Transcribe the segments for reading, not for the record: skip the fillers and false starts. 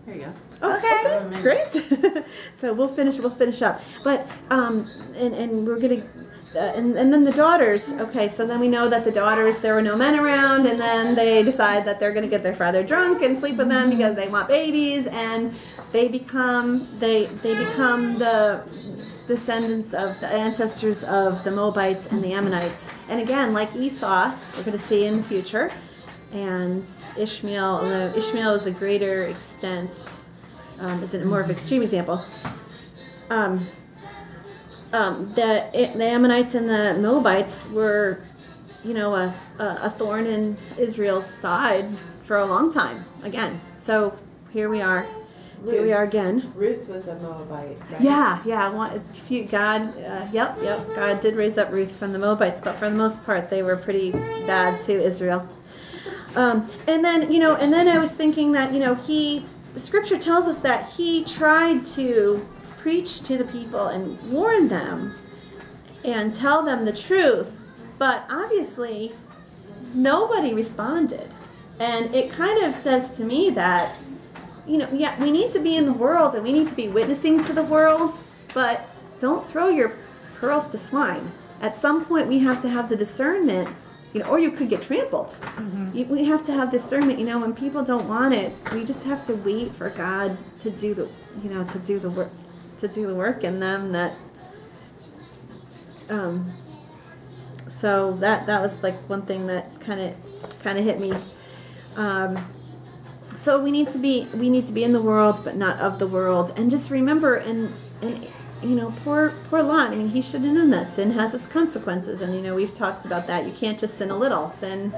Here you go. Okay, great. So we'll finish up. But and we're gonna and then the daughters. Okay, so then we know that the daughters, there were no men around, and then they decide that they're gonna get their father drunk and sleep with them because they want babies, and they become the descendants of the ancestors of the Moabites and the Ammonites. And again, like Esau, we're going to see in the future. And Ishmael, although Ishmael is a greater extent, is a more of an extreme example. The Ammonites and the Moabites were, a thorn in Israel's side for a long time. Again, so here we are. Here we are again. Ruth was a Moabite, right? Yeah. God did raise up Ruth from the Moabites, but for the most part, they were pretty bad to Israel. And then I was thinking that, Scripture tells us that he tried to preach to the people and warn them and tell them the truth, but obviously nobody responded. And it kind of says to me that, we need to be in the world and we need to be witnessing to the world, but don't throw your pearls to swine. At some point, we have to have the discernment, or you could get trampled. Mm-hmm. We have to have discernment. When people don't want it, we just have to wait for God to do the work in them. So that was like one thing that kind of hit me. So we need to be in the world, but not of the world. And just remember, and poor Lot. He should have known that sin has its consequences. And we've talked about that. You can't just sin a little. Sin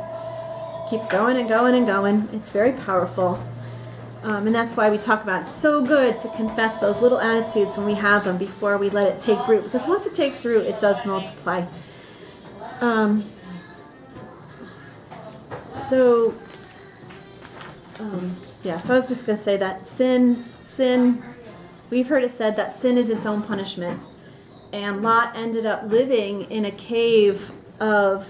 keeps going and going and going. It's very powerful. And that's why we talk about it's so good to confess those little attitudes when we have them before we let it take root. Because once it takes root, it does multiply. So I was just going to say that sin, we've heard it said that sin is its own punishment. And Lot ended up living in a cave of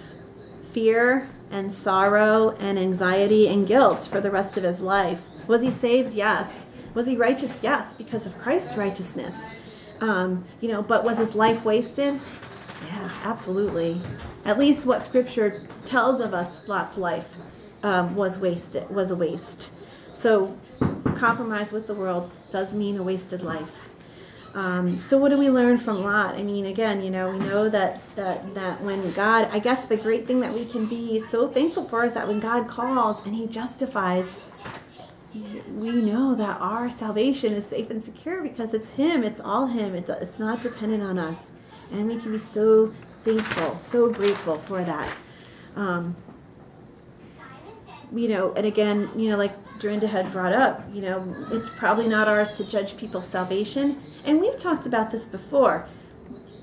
fear and sorrow and anxiety and guilt for the rest of his life. Was he saved? Yes. Was he righteous? Yes, because of Christ's righteousness. But was his life wasted? Yeah, absolutely. At least what Scripture tells of us, Lot's life was a waste. So compromise with the world does mean a wasted life. So what do we learn from Lot? Again, we know that when God, I guess the great thing that we can be so thankful for is that when God calls and he justifies, we know that our salvation is safe and secure because it's him, it's all him, it's not dependent on us. And we can be so thankful, so grateful for that. And again, like Dorinda had brought up, it's probably not ours to judge people's salvation. And we've talked about this before.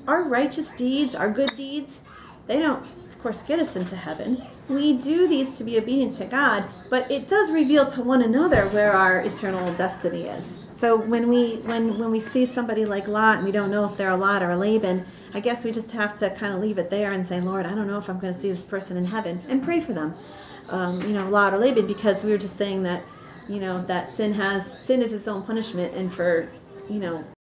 Our righteous deeds, our good deeds, they don't, of course, get us into heaven. We do these to be obedient to God, but it does reveal to one another where our eternal destiny is. So when we see somebody like Lot and we don't know if they're a Lot or a Laban, I guess we just have to kind of leave it there and say, Lord, I don't know if I'm going to see this person in heaven, and pray for them. Lot or Laban, because we were just saying that, that sin is its own punishment, and for,